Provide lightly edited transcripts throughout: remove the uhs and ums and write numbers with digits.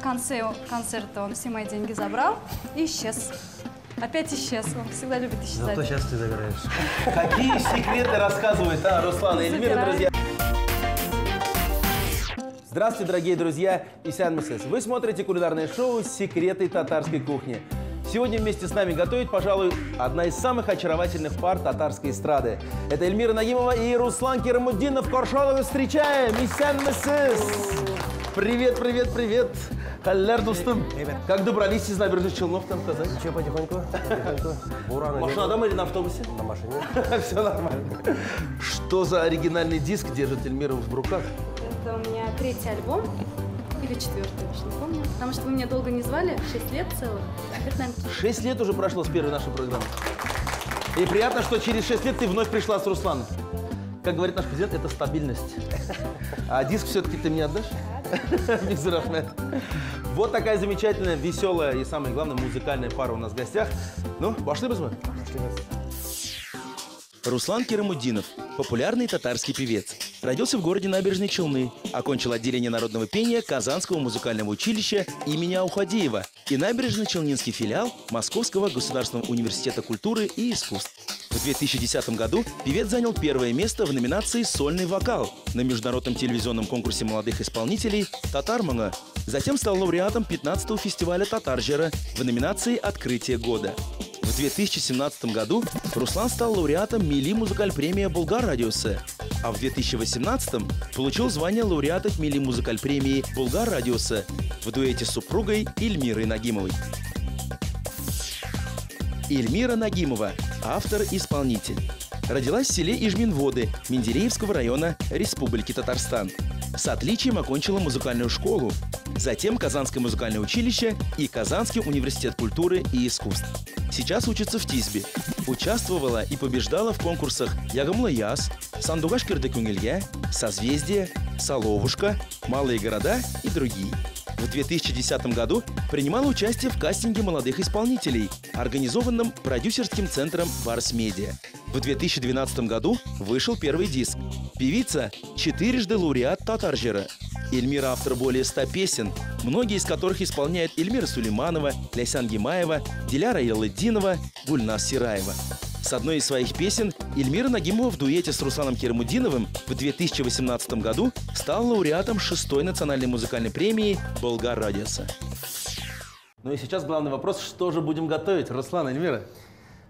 конце концерта он все мои деньги забрал и исчез. Опять исчез. Он всегда любит исчезать. Зато сейчас ты загораешь. Какие секреты рассказывает Руслан и Эльмира, друзья? Здравствуйте, дорогие друзья и сянмисес. Вы смотрите кулинарное шоу «Секреты татарской кухни». Сегодня вместе с нами готовит, пожалуй, одна из самых очаровательных пар татарской эстрады. Это Эльмира Нагимова и Руслан Керамуддинов. Коршаловы встречаем! Исянмисес! Привет, привет, привет! Халляр, достым! Как добрались из набережных Челнов там в Казани? Ничего, потихоньку. Машина дома или на автобусе? На машине. Все нормально. Что за оригинальный диск держит Эльмира в руках? Это у меня 3-й альбом. Или 4-й, вообще не помню. Потому что вы меня долго не звали, 6 лет целых. 6 лет уже прошло с первой нашей программы. И приятно, что через 6 лет ты вновь пришла с Русланом. Как говорит наш президент, это стабильность. А диск все-таки ты мне отдашь? Вот такая замечательная, веселая и, самое главное, музыкальная пара у нас в гостях. Ну, пошли бы с вами? Руслан Керамуддинов – популярный татарский певец. Родился в городе Набережные Челны, окончил отделение народного пения Казанского музыкального училища имени Аухадеева и набережно-челнинский филиал Московского государственного университета культуры и искусств. В 2010 году певец занял первое место в номинации «Сольный вокал» на международном телевизионном конкурсе молодых исполнителей «Татармага». Затем стал лауреатом 15-го фестиваля «Татаржера» в номинации «Открытие года». В 2017 году Руслан стал лауреатом Милли Музыкаль премия Булгар Радиосе, а в 2018 получил звание лауреата Милли Музыкаль премии Булгар Радиосе в дуэте с супругой Эльмирой Нагимовой. Эльмира Нагимова – автор-исполнитель. Родилась в селе Ижминводы Менделеевского района Республики Татарстан. С отличием окончила музыкальную школу, затем Казанское музыкальное училище и Казанский университет культуры и искусств. Сейчас учится в Тизбе. Участвовала и побеждала в конкурсах «Ягамла Яс», «Сандугаш Кирдекунгелья», «Созвездие», «Соловушка», «Малые города» и другие. В 2010 году принимала участие в кастинге молодых исполнителей, организованном продюсерским центром «Барс Медиа». В 2012 году вышел первый диск. Певица – 4-жды лауреат Татаржера. Эльмира – автор более 100 песен, многие из которых исполняет Эльмира Сулейманова, Ляйсан Гимаева, Диляра Ялыддинова, Гульнас Сираева. С одной из своих песен Эльмира Нагимова в дуэте с Русланом Керамуддиновым в 2018 году стал лауреатом 6-й национальной музыкальной премии «Булгар Радиосе». Ну и сейчас главный вопрос, что же будем готовить, Руслан, Эльмира?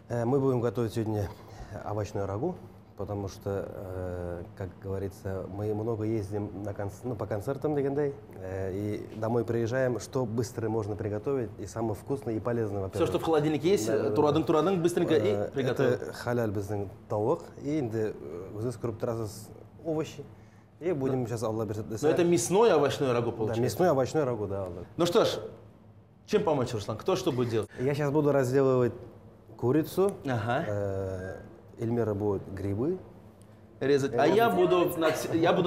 Мы будем готовить сегодня овощную рагу, потому что, как говорится, мы много ездим по концертам легендай, и домой приезжаем, что быстро можно приготовить, и самое вкусное и полезное. Все, что в холодильнике есть, турадың быстренько и приготовим. Это халяль біздің тауық, и здесь овощи. И будем сейчас Аллах берет. Но это мясное овощное рагу получается? Да, мясное овощное рагу, да. Ну что ж, чем помочь, Руслан? Кто что будет делать? Я сейчас буду разделывать курицу. Ага. Эльмира будет грибы резать, а я буду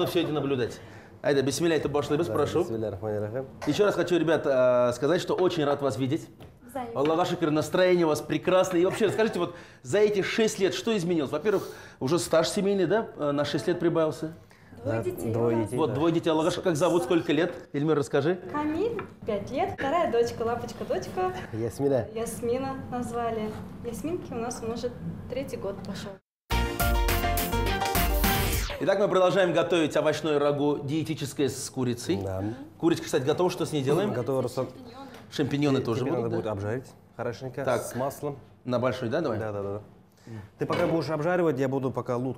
все это наблюдать. Айда, бисмилля, это башлыбыз, прошу. Еще раз хочу, ребят, сказать, что очень рад вас видеть. Аллах шикар, настроение у вас прекрасное. И вообще, расскажите, вот за эти 6 лет что изменилось? Во-первых, уже стаж семейный, да, на 6 лет прибавился? Двое детей. Вот, двое детей. Аллах шикар, как зовут, сколько лет? Эльмир, расскажи. Камиль, 5 лет. Вторая дочка, лапочка, дочка. Ясмина. Ясмина назвали. Ясминки у нас, может, 3-й год пошел. Итак, мы продолжаем готовить овощное рагу диетическое с курицей. Да. Курочка, кстати, готова. Что с ней делаем? Готово. Шампиньоны тоже будут, Надо да? будет обжарить хорошенько, так, с маслом. На большой, да, давай? Да. Ты пока будешь обжаривать, я буду пока лук.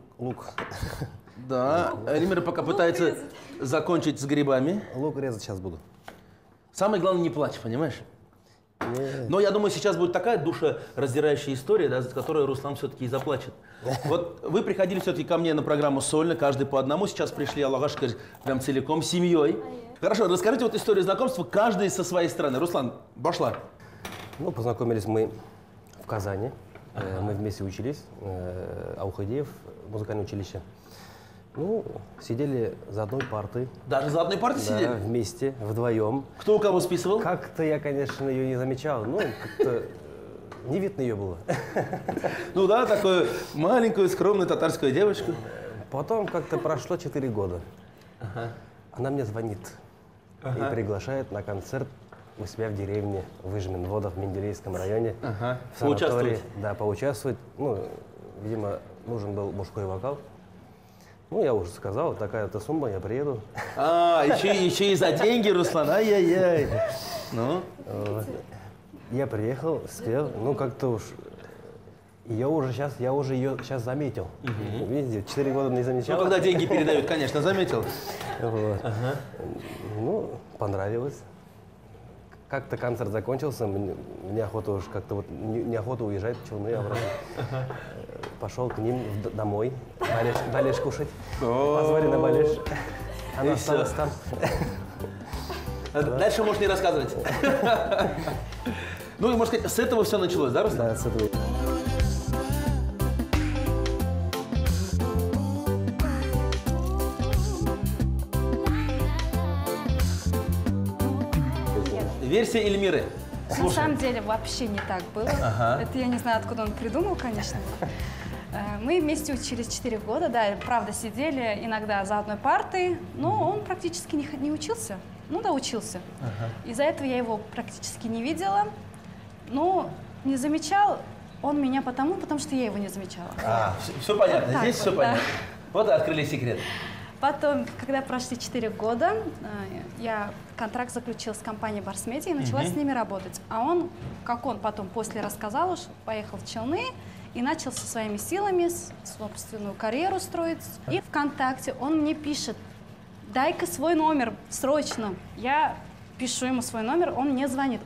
Да, Эльмира пока пытается закончить с грибами. Лук резать сейчас буду. Самое главное, не плачь, понимаешь? Нет. Но я думаю, сейчас будет такая душераздирающая история, да, за которую Руслан все-таки и заплачет. Вот вы приходили все-таки ко мне на программу сольно, каждый по одному. Сейчас пришли, Аллах шикар, прям целиком, семьей. Хорошо, расскажите вот историю знакомства, каждый со своей стороны. Руслан, башла. Ну, познакомились мы в Казани. Мы вместе учились, Аухадеев, музыкальное училище. Ну, сидели за одной партой. Даже за одной партой да, сидели? Вместе, вдвоем. Кто у кого списывал? Как-то я, конечно, ее не замечал. Ну, как-то не видно ее было. Ну да, такую маленькую, скромную татарскую девочку. Потом как-то прошло 4 года. Она мне звонит. и приглашает на концерт у себя в деревне в Ижминводах в Менделеевском районе. В санатории. Да, поучаствовать. Ну, видимо, нужен был мужской вокал. Ну, я уже сказал, такая-то сумма, я приеду. Еще и за деньги, Руслан, ай-яй-яй. Ну? Я приехал, спел, ну, как-то уж... Я уже ее сейчас заметил. Видите, 4 года не замечал. Ну, когда деньги передают, конечно, заметил. Вот. Ну, понравилось. Как-то концерт закончился, мне охота уж как-то вот неохота уезжать в Челны обратно. Пошел к ним домой, балеш кушать. Позвали на балеш. Она осталась там. Дальше можешь не рассказывать. Ну, и, можно сказать, с этого все началось, да, Руслан? Да, с этого. Версия Эльмиры. На самом деле вообще не так было. Это я не знаю, откуда он придумал, конечно. Мы вместе учились 4 года, да, правда, сидели иногда за одной партой, но он практически не учился. Ну да, учился. Из-за этого я его практически не видела, но не замечал он меня потому что я его не замечала. Все понятно, Вот здесь вот, все да. понятно. Вот и открыли секрет. Потом, когда прошли 4 года, я контракт заключила с компанией Барсмети и начала с ними работать. А он, как он потом после рассказал, уж поехал в Челны и начал со своими силами собственную карьеру строить. И ВКонтакте он мне пишет: дай-ка свой номер срочно. Я пишу ему свой номер, он мне звонит,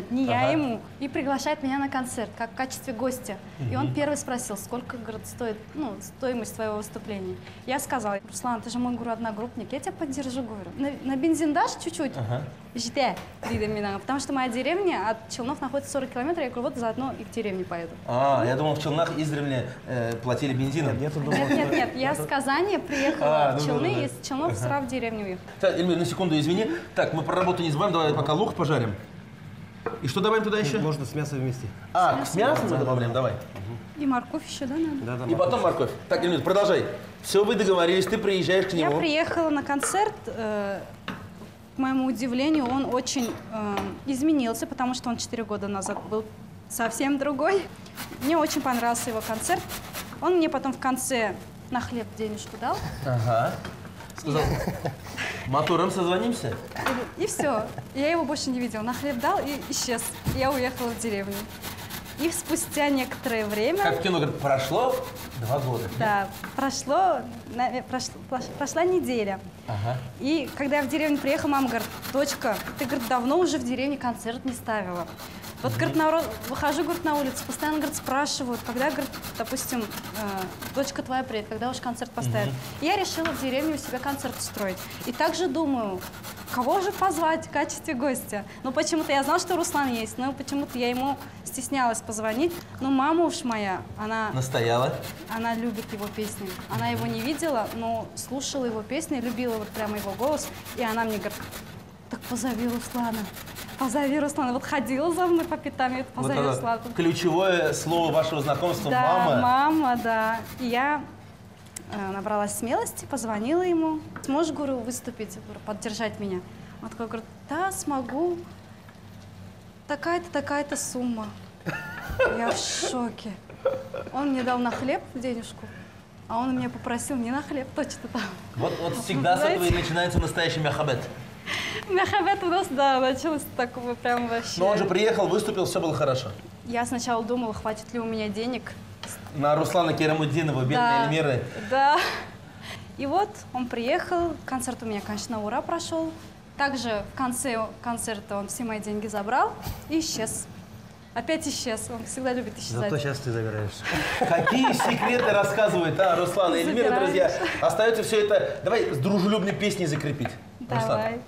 не я ему, и приглашает меня на концерт, как в качестве гостя. И он первый спросил, сколько, говорит, стоит, ну, стоимость твоего выступления. Я сказала: Руслан, ты же мой, говорю, одногруппник, я тебя поддержу, говорю. На бензин дашь чуть-чуть? Жди, потому что моя деревня от Челнов находится 40 километров, я говорю, вот заодно и к деревне поеду. Я думал, в Челнах издревле платили бензином. Нет, я с Казани приехала в Челны, и из Челнов сразу в деревню уехала. Так, Эльмир, на секунду, извини. Так, мы про работу не забываем, давай пока лук пожарим. И что добавим туда еще? Можно с мясом вместе. С мясом мы добавляем, давай. И морковь еще, да, надо? И потом морковь. Так, Эльмир, продолжай. Все, вы договорились, ты приезжаешь к нему. Я приехала на концерт. К моему удивлению, он очень изменился, потому что он 4 года назад был совсем другой. Мне очень понравился его концерт. Он мне потом в конце на хлеб денежку дал. Сказал, мотором созвонимся? И все. Я его больше не видела. На хлеб дал и исчез. Я уехала в деревню. И спустя некоторое время... Как в кино, говорит, прошло 2 года. Да, прошла неделя. И когда я в деревню приехала, мама говорит: дочка, ты, говорит, давно уже в деревне концерт не ставила. Вот, говорит, выхожу, говорит, на улицу, постоянно, говорит, спрашивают, когда, говорит, допустим, дочка твоя приедет, когда уж концерт поставят. И я решила в деревне у себя концерт устроить. И также думаю, кого же позвать в качестве гостя? Ну, почему-то я знала, что Руслан есть, но почему-то я ему стеснялась позвонить. Но мама уж моя, она... Настояла? Она любит его песни. Она его не видела, но слушала его песни, любила вот прямо его голос. И она мне говорит: так позови Руслана. Позови Руслана. Вот ходила за мной по пятам, и позови вот Руслана. Ключевое слово вашего знакомства — да, мама. Мама, да. И я набралась смелости, позвонила ему. Сможешь, говорю, выступить, говорю, поддержать меня? Он такой говорит: да, смогу. Такая-то, такая-то сумма. Я в шоке. Он мне дал на хлеб денежку, а он меня попросил не на хлеб, точно там. Вот всегда с этого и начинается настоящий мяхабет. Мяхабет у нас, да, началось такого прям вообще. Но он же приехал, выступил, все было хорошо. Я сначала думала, хватит ли у меня денег. На Руслана Керамуддинова, бедной Эльмиры. Да. И вот он приехал, концерт у меня, конечно, на ура прошел. Также в конце концерта он все мои деньги забрал и исчез. Опять исчез. Он всегда любит исчезать. Зато сейчас ты забираешь. Какие секреты рассказывает, Руслан и Эльмира, друзья. Остается все это, давай с дружелюбной песней закрепить. Давай. Руслан.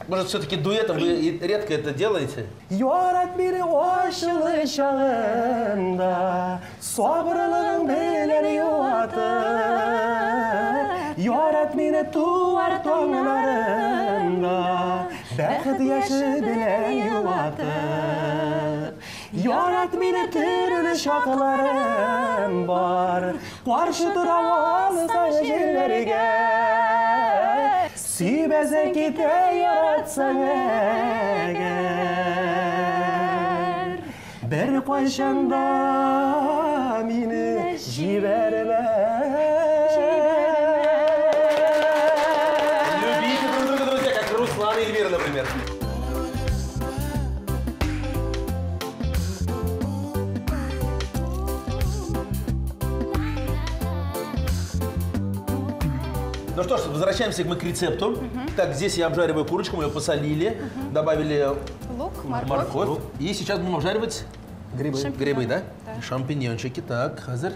Может, все-таки дуэтом? Вы редко это делаете? Yorat biri aşılı çağında, sabrılığın beleri yuvatır. Yorat beni tuvar tonlarında, bəxt yaşı bilen yuvatır. Yorat beni türlü şarkılarım var, karşı duran alsan yerlerine. Сүйбесең кете яратсаң әгәр, бір қойшанда мені жіберме. Любите друг друга, друзья, как Руслан и Эльмира, например. Ну что ж, возвращаемся мы к рецепту. Так, здесь я обжариваю курочку, мы ее посолили, добавили Лук, морковь. И сейчас будем обжаривать грибы, да? Да. Шампиньончики. Так, Хазар.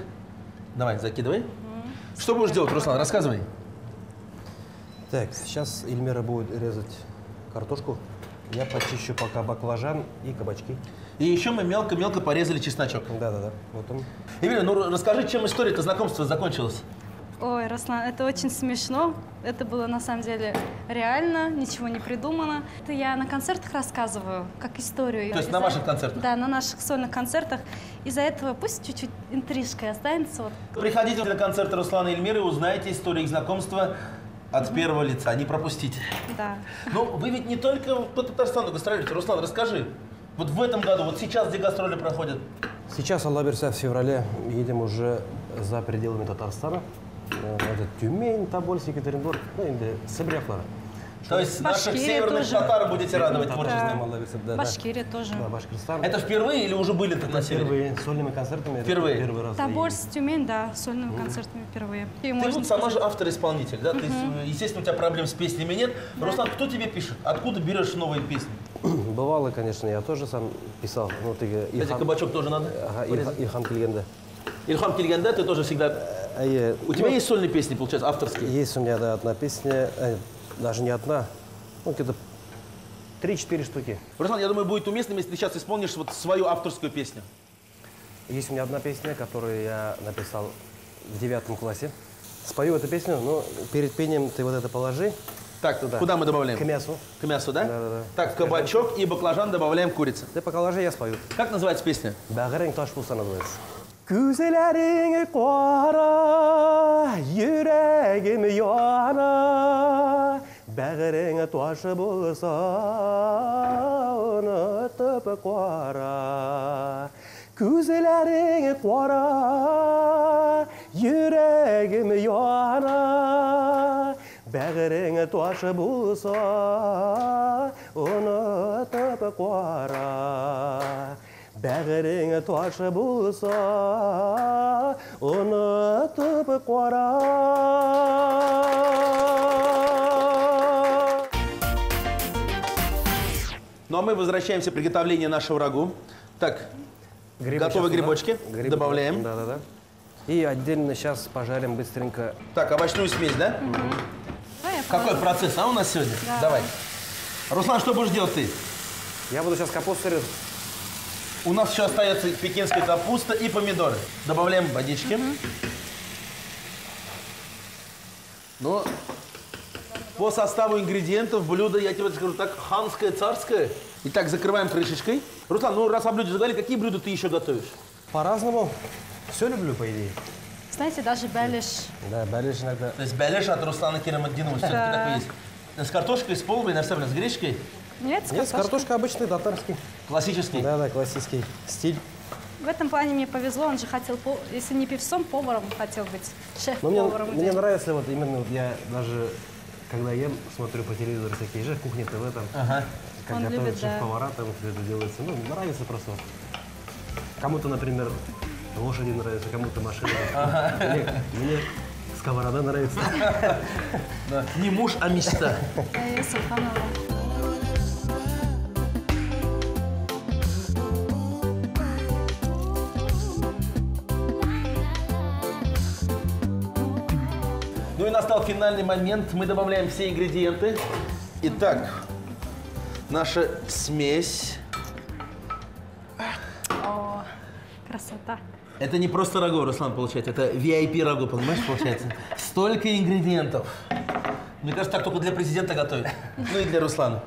Давай, закидывай. Что будешь делать, Руслан? Рассказывай. Так, сейчас Эльмира будет резать картошку. Я почищу пока баклажан и кабачки. И еще мы мелко-мелко порезали чесночок. Да-да-да, вот он. Эльмира, ну расскажи, чем история-то знакомства закончилась? Ой, Руслан, это очень смешно. Это было на самом деле реально, ничего не придумано. Это я на концертах рассказываю, как историю. То есть на ваших концертах? Да, на наших сольных концертах. Из-за этого пусть чуть-чуть интрижкой останется. Вот. Приходите на концерты Руслана и Эльмиры, узнаете историю их знакомства от первого лица, не пропустите. Да. Ну, вы ведь не только по Татарстану гастролируете. Руслан, расскажи. Вот в этом году, вот сейчас где гастроли проходят? Сейчас, Алла берса, в феврале едем уже за пределами Татарстана. Это Тюмень, Тобольск, Екатеринбург, ну и Сибиряклара. То есть наших Башкирия северных тоже. татар будете радовать Да. творчеством? Алла берса, да. Башкирия тоже. Да, Башкирстан. Это впервые или уже были тут на севере? Впервые, сольными концертами. Впервые? Первый раз. Тобольск, Тюмень, да, сольными концертами впервые. И Ты можно вот сама же сказать, автор-исполнитель, да? Ты, естественно, у тебя проблем с песнями нет. Руслан, кто тебе пишет? Откуда берешь новые песни? Бывало, конечно, я тоже сам писал. Ну, ты, Кстати, кабачок тоже надо? Ага, Ильхам Кельгенде. Ильхам Кельгенде, ты тоже всегда... У тебя есть сольные песни, получается, авторские? Есть у меня, да, одна песня, даже не одна, ну, где-то 3-4 штуки. Руслан, я думаю, будет уместным, если ты сейчас исполнишь вот свою авторскую песню. Есть у меня одна песня, которую я написал в 9 классе. Спою эту песню, но перед пением ты вот это положи. Так, Туда. куда мы добавляем? К мясу. К мясу, да? Да-да-да. Так, кабачок и баклажан добавляем курицы. Ты пока ложи, я спою. Как называется песня? Бәғірің таш болса называется. Күзелерің қара, жүрегім яна, бәғірің таш болса, ұнытып қара. Күзелерің қара, жүрегім яна, бәғірің таш болса, ұнытып қара. Бәғірің таш болса, ұнытып қара. Ну а мы возвращаемся к приготовлению нашего рагу. Так, готовы грибочки. Добавляем. Да-да-да. И отдельно сейчас пожарим быстренько. Так, овощную смесь, да? да, я Какой положу. процесс, у нас сегодня? Да. Давай. Руслан, что будешь делать ты? Я буду сейчас капусту резать. У нас еще остается пекинская капуста и помидоры. Добавляем водички. Ну, по составу ингредиентов блюдо, я тебе скажу так, ханское, царское. Итак, закрываем крышечкой. Руслан, ну раз о блюде заговорили, какие блюда ты еще готовишь? По-разному. Все люблю, по идее. Знаете, даже бәлиш. Да, бәлеш иногда. То есть бәлеш от Руслана Керамаддинова все-таки Да. такой есть. С картошкой, с полбой, с гречкой. Нет, с Есть картошкой. картошка обычный, татарский. Классический. Да-да, классический стиль. В этом плане мне повезло, он же хотел, если не певцом, поваром хотел быть, Но мне шеф-поваром. мне нравится вот именно, вот я даже, когда ем, смотрю по телевизору всякие же, кухни ТВ там, Ага. как Он готовят любит, да. шеф-повара, там все это делается. Ну, нравится просто. Вот. Кому-то, например, лошади нравятся, кому-то машины. Мне сковорода нравится. Да. Не муж, а мечта. Сулханова. Ну и настал финальный момент. Мы добавляем все ингредиенты. Итак, наша смесь. О, красота. Это не просто рагу, Руслан, получается. Это VIP рагу, понимаешь, получается? Столько ингредиентов. Мне кажется, так только для президента готовят. Ну и для Руслана.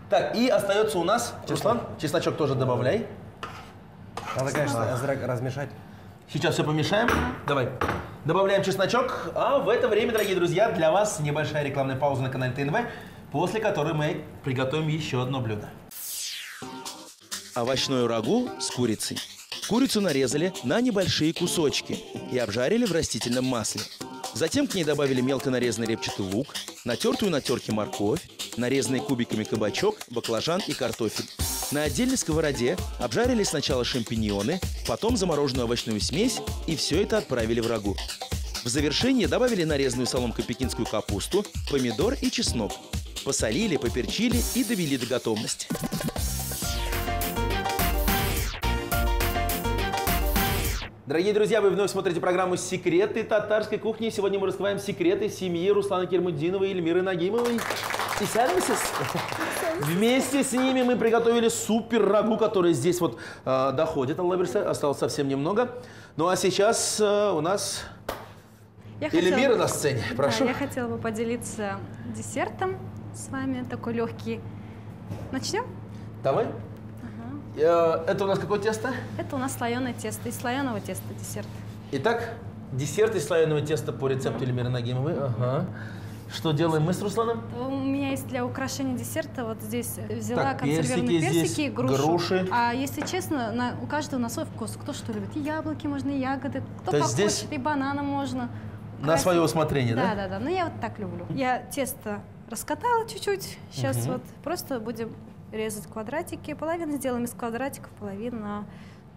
Так, и остается у нас, Руслан, чесночок тоже добавляй. Надо, конечно, размешать. Сейчас все помешаем. Давай. Добавляем чесночок. А в это время, дорогие друзья, для вас небольшая рекламная пауза на канале ТНВ, после которой мы приготовим еще одно блюдо. Овощное рагу с курицей. Курицу нарезали на небольшие кусочки и обжарили в растительном масле. Затем к ней добавили мелко нарезанный репчатый лук, натертую на терке морковь, нарезанный кубиками кабачок, баклажан и картофель. На отдельной сковороде обжарили сначала шампиньоны, потом замороженную овощную смесь и все это отправили в рагу. В завершение добавили нарезанную соломкой пекинскую капусту, помидор и чеснок. Посолили, поперчили и довели до готовности. Дорогие друзья, вы вновь смотрите программу «Секреты татарской кухни». Сегодня мы раскрываем секреты семьи Руслана Кермуддинова и Эльмиры Нагимовой. И вместе с ними мы приготовили супер рагу, который здесь вот доходит. Осталось совсем немного. Ну а сейчас у нас Эльмира на сцене. Прошу. Да, я хотела бы поделиться десертом с вами, такой легкий. Начнем? Давай. Это у нас какое тесто? Это у нас слоеное тесто, из слоеного теста десерт. Итак, десерт из слоеного теста по рецепту Эльмиры Нагимовой. Ага. Что делаем мы с Русланом? У меня есть для украшения десерта, вот здесь взяла Так, консервированные персики, груши. А если честно, у каждого на свой вкус. Кто что любит? И яблоки можно, и ягоды. Кто То как есть здесь хочет, и бананы можно. На свое усмотрение, да? Да. Но я вот так люблю. Я тесто раскатала чуть-чуть. Сейчас вот просто будем резать квадратики. Половину сделаем из квадратиков, половину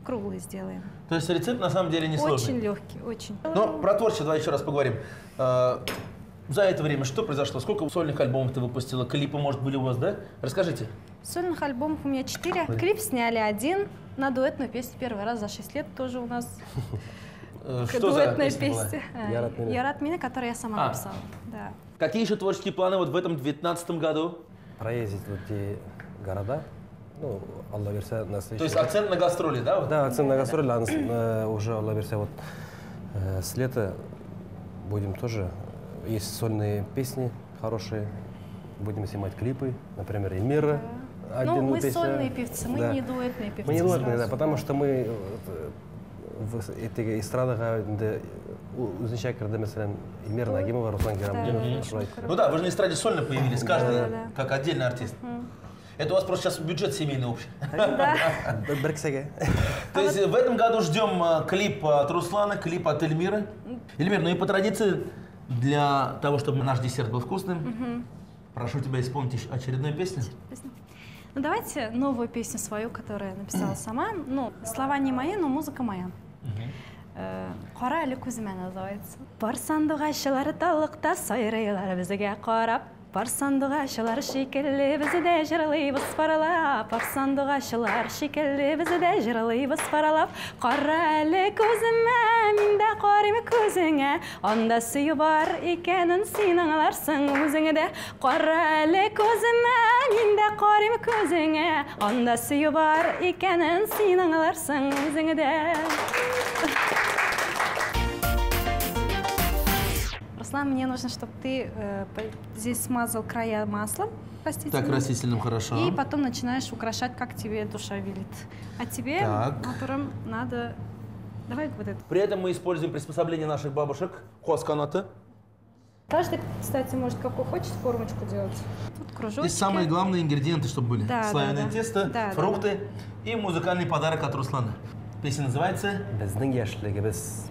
круглые сделаем. То есть рецепт на самом деле не сложный? Очень легкий, очень. Но про творчество давай еще раз поговорим. За это время что произошло? Сколько сольных альбомов ты выпустила? Клипы, может, были у вас, да? Расскажите. Сольных альбомов у меня 4. Клип сняли 1 на дуэтную песню. Первый раз за 6 лет тоже у нас. Что за дуэтная песня? «Ярат меня», которую я сама написала. Да. Какие еще творческие планы вот в этом 2019 году? Проездить вот эти города. Ну, Алла версия на следующий. То есть акцент на гастроли, да? Да, акцент на гастроли. Уже Алла версия вот с лета будем тоже. Есть сольные песни хорошие. Будем снимать клипы. Например, Эльмира. Ну, мы сольные певцы, мы не дуэтные певцы. Мы не дуэтные, да, потому что мы в этих эстрадах Узенчак, когда mesela Эльмира Нагимова, Руслан Кермуддинов. Ну да, вы же на эстраде сольно появились, каждый как отдельный артист. Это у вас просто сейчас бюджет семейный общий. Да. То есть в этом году ждем клип от Руслана, клип от Эльмиры. Эльмир, ну и по традиции, для того, чтобы наш десерт был вкусным, прошу тебя исполнить очередную песню. Ну давайте новую песню свою, которую я написала сама. Ну, слова не мои, но музыка моя. Қара әлі көзіме называется. Барсандық ашылар талықта сайрайлар бізге қарап. Барсандық ашылар шекелі бізді де жырлайбыз паралап. Барсандық ашылар шекелі бізді де жырлайбыз паралап. Қара әлі көзіме, мен де қарайым көзіңе. Онда сүйі бар екенін сен аңларсың өзіңде. Қара әлі көзіме, мен де қарайым көзіңе. Онда сүйі бар екенін сен аңларсың өзіңде. Руслан, мне нужно, чтобы ты здесь смазал края маслом растительным. Так, растительным, хорошо. И потом начинаешь украшать, как тебе душа велит. А тебе, которым надо... Давай вот это. При этом мы используем приспособление наших бабушек. Хосканата. Каждый, кстати, может, какую хочет формочку делать. Тут кружочки. Здесь самые главные ингредиенты, чтобы были. Да, слоеное тесто, фрукты и музыкальный подарок от Руслана. Песня называется? Біздің яшілігіміз.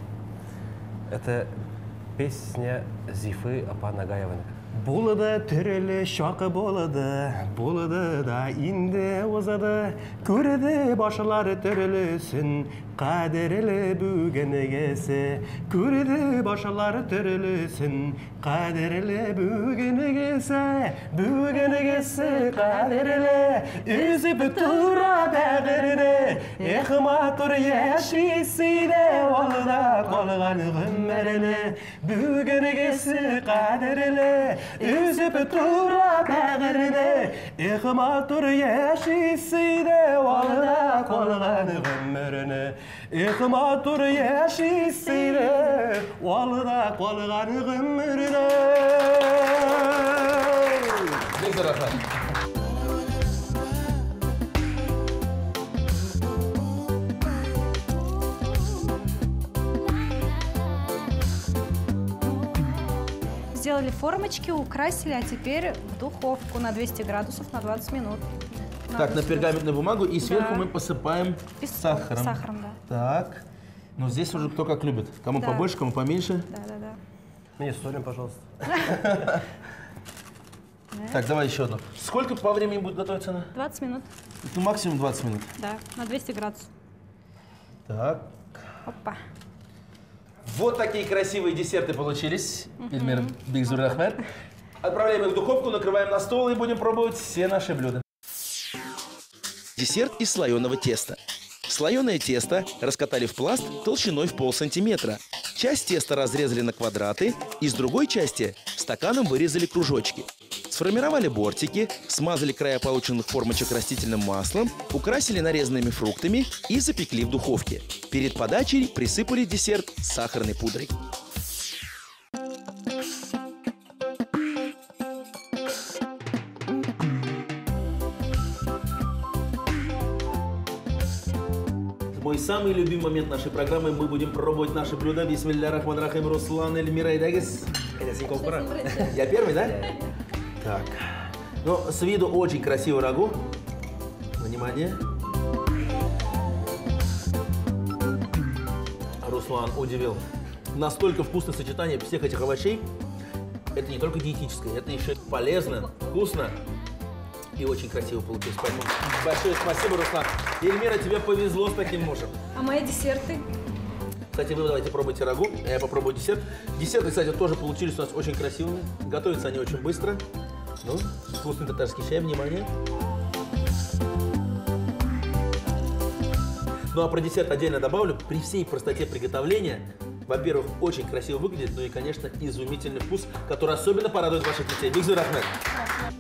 Это песня Зифы Апа Нагаеваны. Болады түрілі шақы болады да инде озады. Көрді башылары түрілісін, қадірлі бүгінігесі. Көрді башылары түрілісін, қадірлі бүгінігесі. Бүгінігесі қадірлі, үзіп тұра бәғірді. Еқыма тұр ешісіде, олда қолған ғыммәріні. Бүгінігесі қадірлі, üzüp tura bəğirdi, iqma tur yeşisiydi, valda kolğan ömrünü. İqma tur yeşisiydi, valda kolğan ömrünü. Bekle Rafa. сделали формочки, украсили, а теперь в духовку на 200 градусов на 20 минут. Так, на пергаментную бумагу и сверху мы посыпаем сахаром. Сахаром, да. Так. Ну, здесь уже кто как любит. Кому Да. побольше, кому поменьше. Да. Мне солим, пожалуйста. Так, давай еще одну. Сколько по времени будет готовиться она? 20 минут, Ну, максимум 20 минут. да, на 200 градусов. Так. Опа. Вот такие красивые десерты получились. Эльмира Бигзур Ахмед. Отправляем их в духовку, накрываем на стол и будем пробовать все наши блюда. Десерт из слоеного теста. Слоеное тесто раскатали в пласт толщиной в полсантиметра. Часть теста разрезали на квадраты, и с другой части стаканом вырезали кружочки. Сформировали бортики, смазали края полученных формочек растительным маслом, украсили нарезанными фруктами и запекли в духовке. Перед подачей присыпали десерт сахарной пудрой. Мой самый любимый момент нашей программы. Мы будем пробовать наши блюда. Бисмилля рахман рахим. Руслан, Эльмира Идагис. Я первый, да? Так. Ну, с виду очень красивый рагу. Внимание. Руслан удивил. Настолько вкусное сочетание всех этих овощей. Это не только диетическое, это еще полезно, вкусно. И очень красиво получилось. Поэтому большое спасибо, Руслан. Эльмира, тебе повезло с таким мужем. А мои десерты? Кстати, вы давайте пробуйте рагу, а я попробую десерт. Десерты, кстати, тоже получились у нас очень красивыми. Готовятся они очень быстро. Ну, вкусный татарский чай, внимание. Ну а про десерт отдельно добавлю. При всей простоте приготовления, во-первых, очень красиво выглядит, ну и, конечно, изумительный вкус, который особенно порадует ваших детей. Бигзур Ахмед.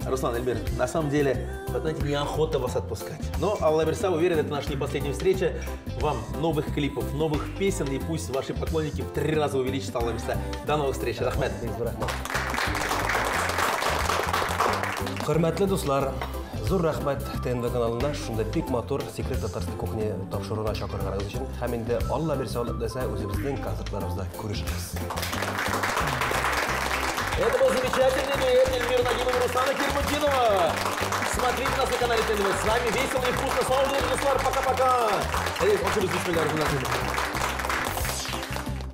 Руслан, Эльмир, на самом деле, вы знаете, неохота вас отпускать. Но Алла Берса уверен, это наша не последняя встреча. Вам новых клипов, новых песен, и пусть ваши поклонники в 3 раза увеличатся, Алла Берса. До новых встреч, Ахмед. Hürmetli dostlar, зур рахмат ТНВ каналына шундай бик матур секрет татарской кухня тапшыруына чакырганыңыз өчен. Һәм инде Алла берсе десе үзебезнең концертларыбызда күрешәбез. Это был замечательный дуэт Эльмира Нагимова и Руслана Кирмутдинова. Смотрите нас на канале ТНВ. С вами весело и вкусно. Слава Богу, пока-пока.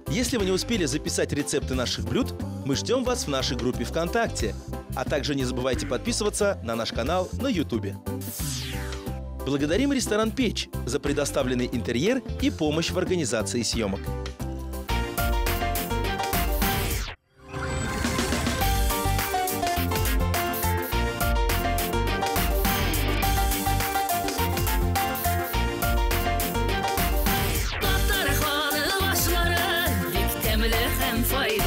Если вы не успели записать рецепты наших блюд, мы ждем вас в нашей группе ВКонтакте. А также не забывайте подписываться на наш канал на Ютубе. Благодарим ресторан «Печь» за предоставленный интерьер и помощь в организации съемок. Fayda